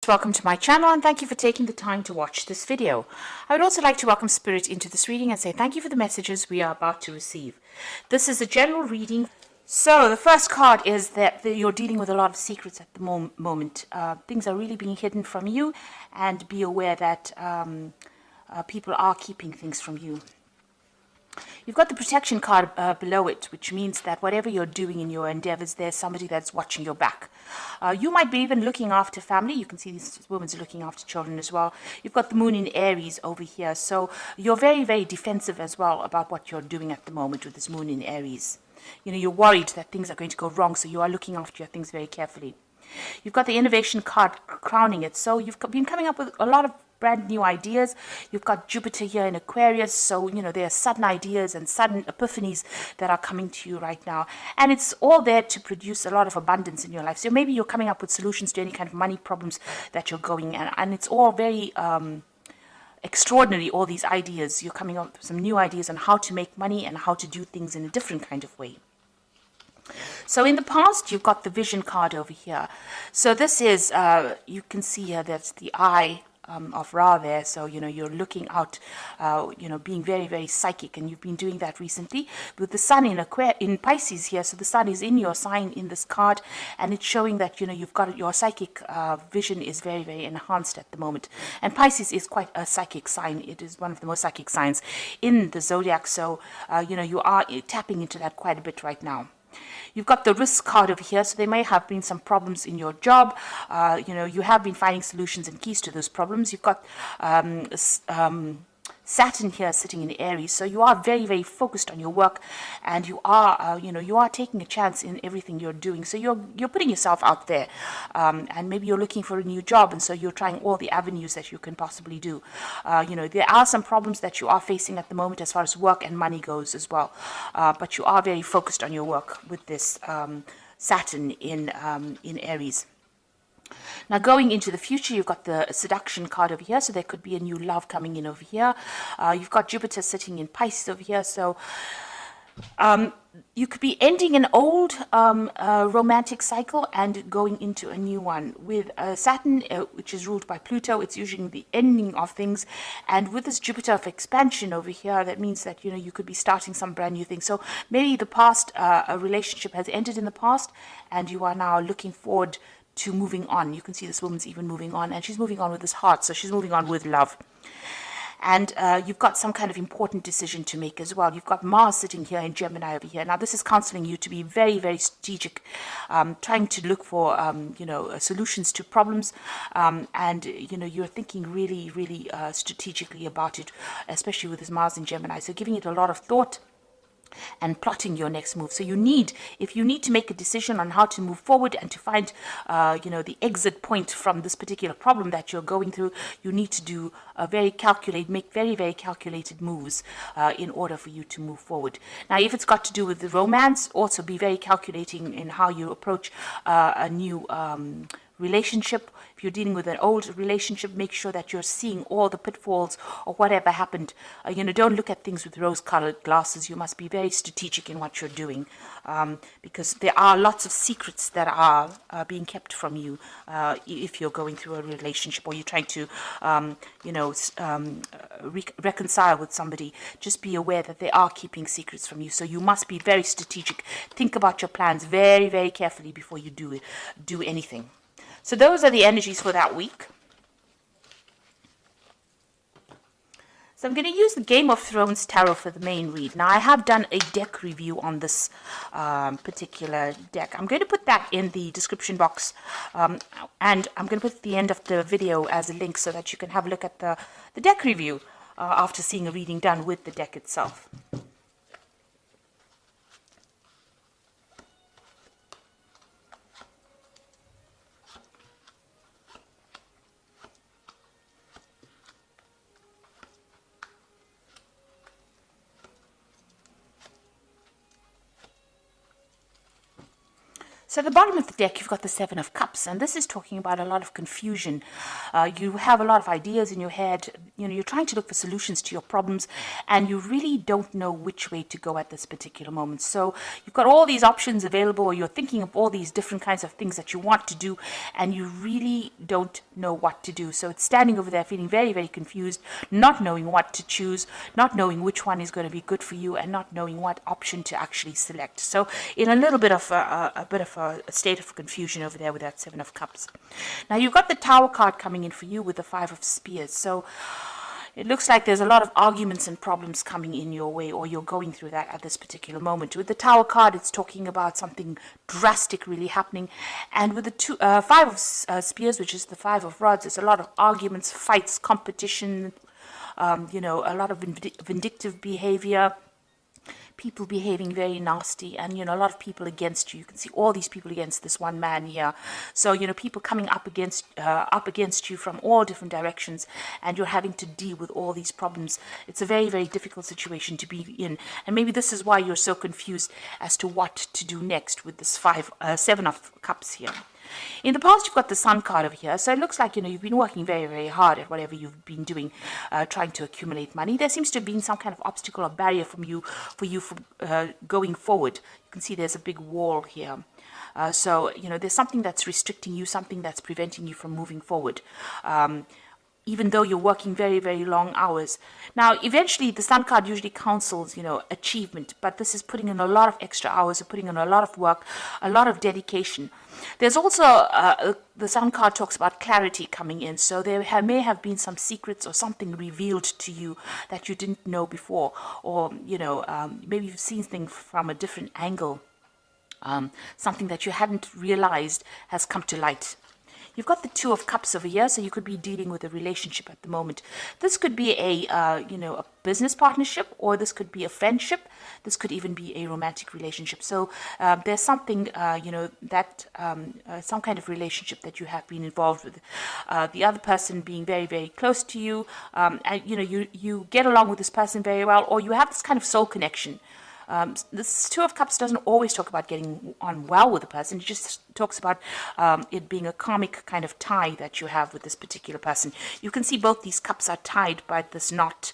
Welcome to my channel and thank you for taking the time to watch this video. I would also like to welcome Spirit into this reading and say thank you for the messages we are about to receive. This is a general reading. So the first card is that you're dealing with a lot of secrets at the moment. Things are really being hidden from you, and be aware that people are keeping things from you. You've got the protection card below it, which means that whatever you're doing in your endeavors, there's somebody that's watching your back. You might be even looking after family. You can see this woman's looking after children as well. You've got the moon in Aries over here. So you're very, very defensive as well about what you're doing at the moment with this moon in Aries. You know, you're worried that things are going to go wrong, so you are looking after your things very carefully. You've got the innovation card crowning it. So you've been coming up with a lot of brand new ideas. You've got Jupiter here in Aquarius, so you know there are sudden ideas and sudden epiphanies that are coming to you right now, and it's all there to produce a lot of abundance in your life. So maybe you're coming up with solutions to any kind of money problems that you're going, and it's all very extraordinary, all these ideas. You're coming up with some new ideas on how to make money and how to do things in a different kind of way. So in the past, you've got the vision card over here. So this is, you can see here, that's the eye of Ra there. So, you know, you're looking out, you know, being very, very psychic. And you've been doing that recently with the sun in Pisces here. So the sun is in your sign in this card. And it's showing that, you know, you've got your psychic vision is very, very enhanced at the moment. And Pisces is quite a psychic sign. It is one of the most psychic signs in the zodiac. So, you know, you are tapping into that quite a bit right now. You've got the risk card over here, so there may have been some problems in your job. You know, you have been finding solutions and keys to those problems. You've got Saturn here sitting in Aries, so you are very, very focused on your work, and you are, you know, you are taking a chance in everything you're doing. So you're putting yourself out there, and maybe you're looking for a new job, and so you're trying all the avenues that you can possibly do. You know, there are some problems that you are facing at the moment as far as work and money goes as well, but you are very focused on your work with this Saturn in Aries. Now, going into the future, you've got the seduction card over here, so there could be a new love coming in over here. You've got Jupiter sitting in Pisces over here, so you could be ending an old romantic cycle and going into a new one. With Saturn, which is ruled by Pluto, it's usually the ending of things. And with this Jupiter of expansion over here, that means that, you know, you could be starting some brand new thing. So maybe the past, a relationship has ended in the past, and you are now looking forward to moving on. You can see this woman's even moving on, and she's moving on with this heart, so she's moving on with love. And you've got some kind of important decision to make as well. You've got Mars sitting here in Gemini over here. Now, this is counseling you to be very, very strategic, trying to look for, you know, solutions to problems. And, you know, you're thinking really, really strategically about it, especially with this Mars in Gemini. So giving it a lot of thought and plotting your next move. So if you need to make a decision on how to move forward and to find, you know, the exit point from this particular problem that you're going through, you need to do make very, very calculated moves in order for you to move forward. Now, if it's got to do with the romance, also be very calculating in how you approach a new relationship. If you're dealing with an old relationship, make sure that you're seeing all the pitfalls or whatever happened. You know, don't look at things with rose-colored glasses. You must be very strategic in what you're doing, because there are lots of secrets that are being kept from you if you're going through a relationship or you're trying to, you know, reconcile with somebody. Just be aware that they are keeping secrets from you. So you must be very strategic. Think about your plans very, very carefully before you do anything. So those are the energies for that week. So I'm going to use the Game of Thrones Tarot for the main read. Now, I have done a deck review on this particular deck. I'm going to put that in the description box, and I'm going to put at the end of the video as a link so that you can have a look at the deck review after seeing a reading done with the deck itself. So at the bottom of the deck, you've got the Seven of Cups, and this is talking about a lot of confusion. You have a lot of ideas in your head. you're trying to look for solutions to your problems, and you really don't know which way to go at this particular moment. So you've got all these options available, or you're thinking of all these different kinds of things that you want to do, and you really don't know what to do. So it's standing over there feeling very, very confused, not knowing what to choose, not knowing which one is going to be good for you, and not knowing what option to actually select. So in a little bit of a state of confusion over there with that Seven of Cups. Now you've got the Tower card coming in for you with the Five of Spears. So it looks like there's a lot of arguments and problems coming in your way, or you're going through that at this particular moment. With the Tower card, it's talking about something drastic really happening. And with the Five of Spears, which is the Five of Rods, it's a lot of arguments, fights, competition, a lot of vindictive behavior, people behaving very nasty, and a lot of people against you. You can see all these people against this one man here. So people coming up against you from all different directions, and you're having to deal with all these problems. It's a very, very difficult situation to be in, and maybe this is why you're so confused as to what to do next with this Seven of Cups here. In the past, you've got the Sun card over here, so it looks like you've been working very, very hard at whatever you've been doing, trying to accumulate money. There seems to have been some kind of obstacle or barrier for you going forward. You can see there's a big wall here. So there's something that's restricting you, something that's preventing you from moving forward. Even though you're working very, very long hours. Now, eventually, the Sun card usually counsels, achievement, but this is putting in a lot of extra hours, or putting in a lot of work, a lot of dedication. There's also, the Sun card talks about clarity coming in, so there may have been some secrets or something revealed to you that you didn't know before, or, maybe you've seen things from a different angle. Something that you hadn't realized has come to light. You've got the Two of Cups over here, so you could be dealing with a relationship at the moment. This could be a business partnership, or this could be a friendship. This could even be a romantic relationship. So there's something, some kind of relationship that you have been involved with. The other person being very, very close to you, and you get along with this person very well, or you have this kind of soul connection. This Two of Cups doesn't always talk about getting on well with a person. It just talks about it being a karmic kind of tie that you have with this particular person. You can see both these cups are tied by this knot.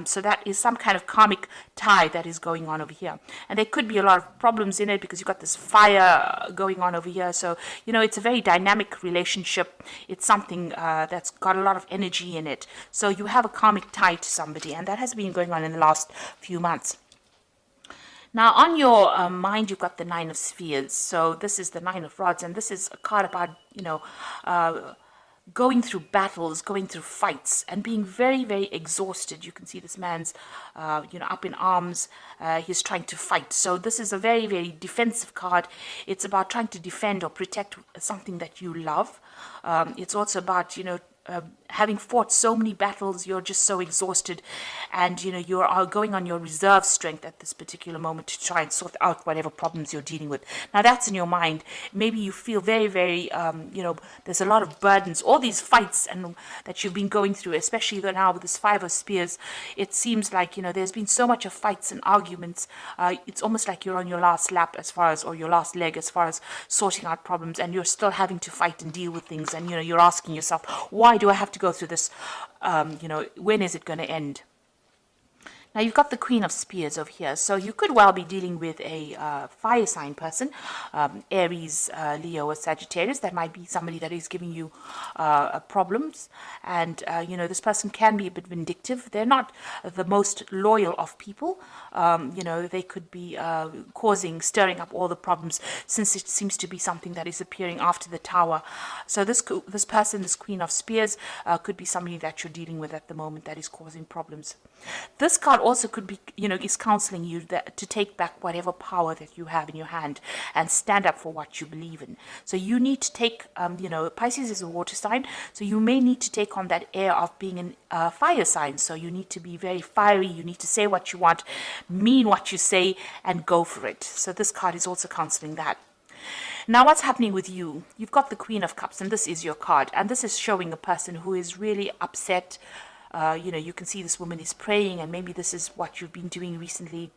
So that is some kind of karmic tie that is going on over here. And there could be a lot of problems in it because you've got this fire going on over here. So, it's a very dynamic relationship. It's something that's got a lot of energy in it. So you have a karmic tie to somebody, and that has been going on in the last few months. Now, on your mind, you've got the Nine of Spheres. So this is the Nine of Rods, and this is a card about, going through battles, going through fights, and being very, very exhausted. You can see this man's, up in arms. He's trying to fight. So this is a very, very defensive card. It's about trying to defend or protect something that you love. It's also about, having fought so many battles, you're just so exhausted, and you are going on your reserve strength at this particular moment to try and sort out whatever problems you're dealing with. Now that's in your mind. Maybe you feel very, very, there's a lot of burdens, all these fights and that you've been going through, especially now with this Five of Spears. It seems like there's been so much of fights and arguments. It's almost like you're on your last lap or your last leg as far as sorting out problems, and you're still having to fight and deal with things, and you're asking yourself, why do I have to go through this? When is it going to end? Now you've got the Queen of Spears over here, so you could well be dealing with a fire sign person, Aries, Leo, or Sagittarius. That might be somebody that is giving you problems, and this person can be a bit vindictive. They're not the most loyal of people. They could be stirring up all the problems, since it seems to be something that is appearing after the Tower. So this person, this Queen of Spears, could be somebody that you're dealing with at the moment that is causing problems. This card also could be, is counseling you to take back whatever power that you have in your hand and stand up for what you believe in. So you need to take, Pisces is a water sign, so you may need to take on that air of being a fire sign. So you need to be very fiery. You need to say what you want, mean what you say, and go for it. So this card is also counseling that. Now, what's happening with you? You've got the Queen of Cups, and this is your card. And this is showing a person who is really upset. You can see this woman is praying, and maybe this is what you've been doing recently.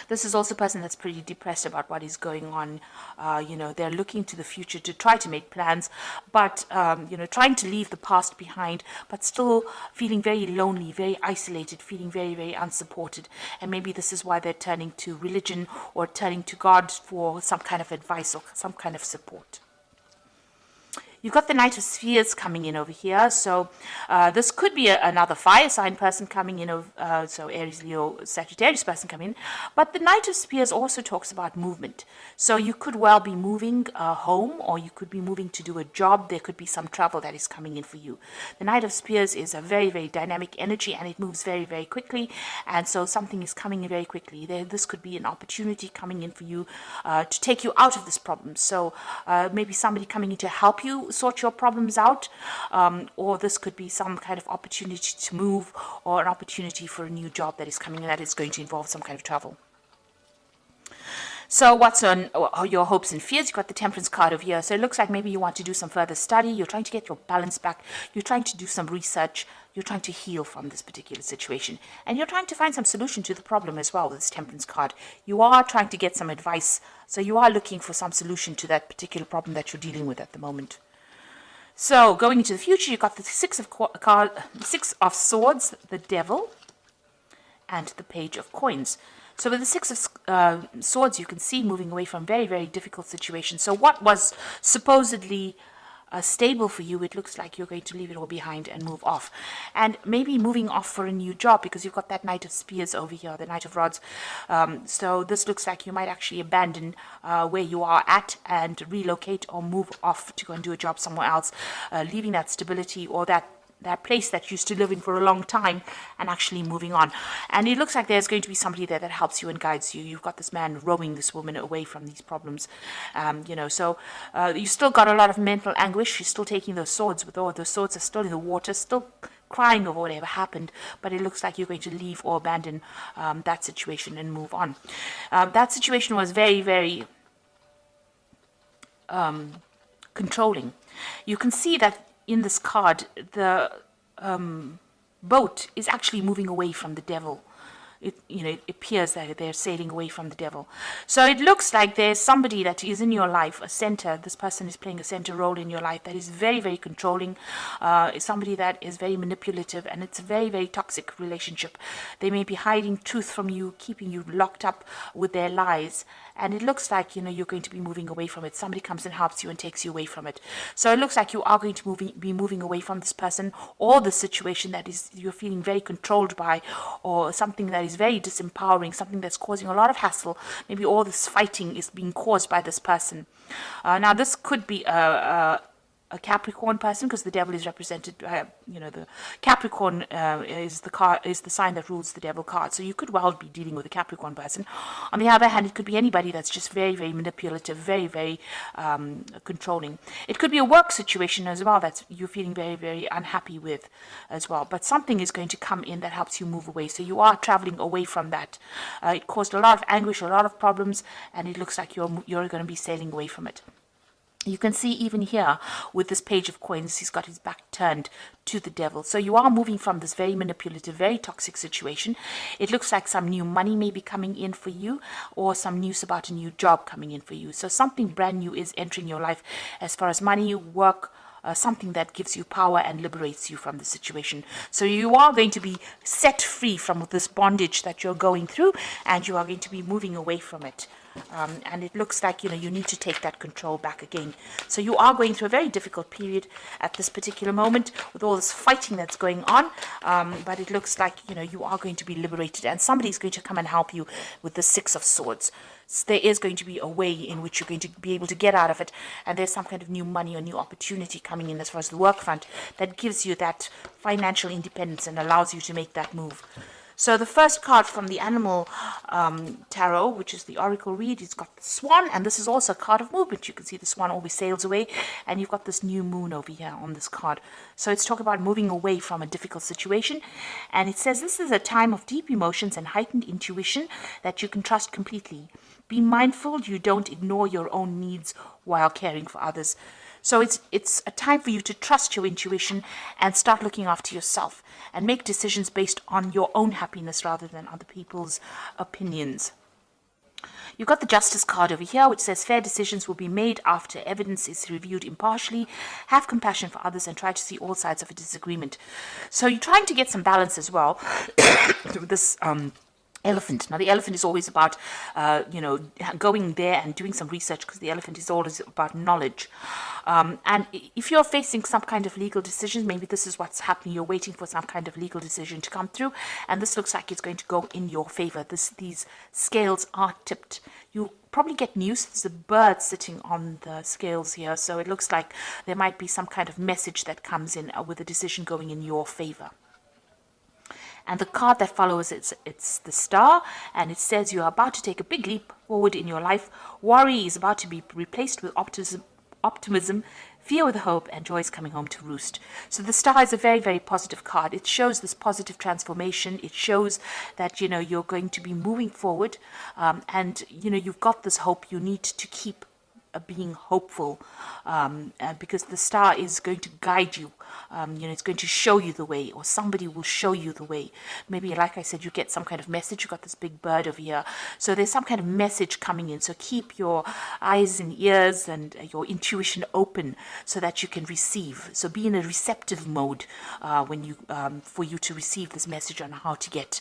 This is also a person that's pretty depressed about what is going on. They're looking to the future to try to make plans, but, trying to leave the past behind, but still feeling very lonely, very isolated, feeling very, very unsupported. And maybe this is why they're turning to religion or turning to God for some kind of advice or some kind of support. You've got the Knight of Spheres coming in over here. So this could be another fire sign person coming in. So Aries, Leo, Sagittarius person coming in. But the Knight of Spears also talks about movement. So you could well be moving home, or you could be moving to do a job. There could be some travel that is coming in for you. The Knight of Spears is a very, very dynamic energy, and it moves very, very quickly. And so something is coming in very quickly. This could be an opportunity coming in for you to take you out of this problem. So maybe somebody coming in to help you sort your problems out, or this could be some kind of opportunity to move, or an opportunity for a new job that is coming in that is going to involve some kind of travel. So what's on your hopes and fears? You've got the Temperance card over here. So it looks like maybe you want to do some further study. You're trying to get your balance back. You're trying to do some research. You're trying to heal from this particular situation. And you're trying to find some solution to the problem as well with this Temperance card. You are trying to get some advice. So you are looking for some solution to that particular problem that you're dealing with at the moment. So going into the future, you've got the Six of Swords, the Devil, and the Page of Coins. So with the Six of Swords, you can see moving away from very, very difficult situations. So what was supposedly stable for you, it looks like you're going to leave it all behind and move off. And maybe moving off for a new job, because you've got that Knight of Spears over here, the Knight of Rods. So this looks like you might actually abandon where you are at and relocate or move off to go and do a job somewhere else, leaving that stability or that place that you used to live in for a long time and actually moving on. And it looks like there's going to be somebody there that helps you and guides you. You've got this man rowing this woman away from these problems. So you still got a lot of mental anguish. She's still taking those swords, but all those swords are still in the water, still crying over whatever happened, but it looks like you're going to leave or abandon that situation and move on. That situation was very, very controlling. You can see that in this card, the boat is actually moving away from the devil. It appears that they're sailing away from the devil. So it looks like there's somebody that is in your life, a center. This person is playing a center role in your life that is very, very controlling. Somebody that is very manipulative, and it's a very, very toxic relationship. They may be hiding truth from you, keeping you locked up with their lies. And it looks like, you're going to be moving away from it. Somebody comes and helps you and takes you away from it. So it looks like you are going to be moving away from this person or the situation that you're feeling very controlled by, or something that is very disempowering, something that's causing a lot of hassle. Maybe all this fighting is being caused by this person. Now, this could be a Capricorn person, because the devil is represented by, the Capricorn is the sign that rules the devil card. So you could well be dealing with a Capricorn person. On the other hand, it could be anybody that's just very, very manipulative, very, very controlling. It could be a work situation as well that you're feeling very, very unhappy with as well. But something is going to come in that helps you move away. So you are traveling away from that. It caused a lot of anguish, a lot of problems, and it looks like you're going to be sailing away from it. You can see even here with this Page of Coins, he's got his back turned to the devil. So you are moving from this very manipulative, very toxic situation. It looks like some new money may be coming in for you, or some news about a new job coming in for you. So something brand new is entering your life as far as money, work, something that gives you power and liberates you from the situation. So you are going to be set free from this bondage that you're going through, and you are going to be moving away from it. And it looks like, you need to take that control back again. So you are going through a very difficult period at this particular moment with all this fighting that's going on. But it looks like, you are going to be liberated, and somebody's going to come and help you with the Six of Swords. So there is going to be a way in which you're going to be able to get out of it. And there's some kind of new money or new opportunity coming in as far as the work front that gives you that financial independence and allows you to make that move. So the first card from the Animal Tarot, which is the Oracle read, it's got the Swan, and this is also a card of movement. You can see the Swan always sails away, and you've got this new moon over here on this card. So it's talking about moving away from a difficult situation, and it says this is a time of deep emotions and heightened intuition that you can trust completely. Be mindful you don't ignore your own needs while caring for others. So it's a time for you to trust your intuition and start looking after yourself and make decisions based on your own happiness rather than other people's opinions. You've got the Justice card over here, which says fair decisions will be made after evidence is reviewed impartially. Have compassion for others and try to see all sides of a disagreement. So you're trying to get some balance as well through this elephant. Now, the elephant is always about, going there and doing some research, because the elephant is always about knowledge. And if you're facing some kind of legal decision, maybe this is what's happening. You're waiting for some kind of legal decision to come through, and this looks like it's going to go in your favor. These scales are tipped. You probably get news. There's a bird sitting on the scales here, so it looks like there might be some kind of message that comes in with a decision going in your favor. And the card that follows, it's the Star, and it says you are about to take a big leap forward in your life. Worry is about to be replaced with optimism, fear with hope, and joy is coming home to roost. So the Star is a very, very positive card. It shows this positive transformation. It shows that, you're going to be moving forward, and, you've got this hope. You need to keep being hopeful, because the Star is going to guide you. It's going to show you the way, or somebody will show you the way. Maybe, like I said, you get some kind of message. You've got this big bird over here, so there's some kind of message coming in. So keep your eyes and ears and your intuition open so that you can receive. So be in a receptive mode for you to receive this message on how to get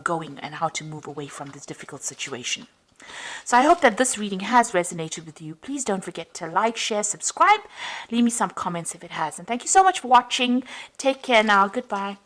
going and how to move away from this difficult situation. So I hope that this reading has resonated with you. Please don't forget to like, share, subscribe. Leave me some comments if it has. And thank you so much for watching. Take care now. Goodbye.